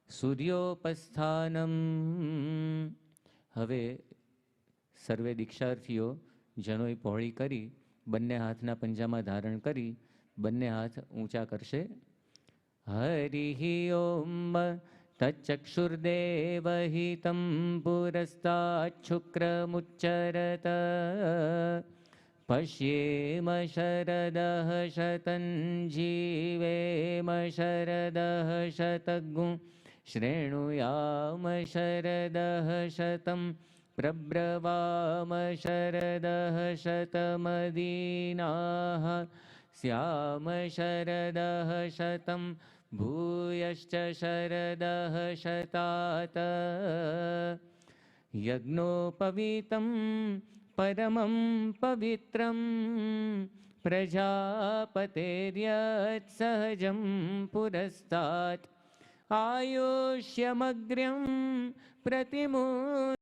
સૂર્યોપસ્થાનમ. હવે સર્વે દીક્ષાર્થીઓ જનોઈ પહોળી કરી બંને હાથના પંજામાં ધારણ કરી બંને હાથ ઊંચા કરશે. હરિ ઓમ તચ્ચક્ષુર્દેવહિतं પુરસ્તાच्छुक्रमुच्चरत પશ્યેમ શરદઃ શतं જીવેમ શરદઃ શતગું શ્રેણુયામ શરદઃ શतं પ્રબ્રવામ શરદઃ શતમદીનાઃ સ્યામ શરદઃ શतं ભૂયશ્ચ શરદઃ શતાત. યજ્ઞોપવીतं પરમં પવિત્રં પ્રજાપતેર્યત્ સહજં પુરસ્તાत् આયુષ્યમગ્ર્યં પ્રતિમુ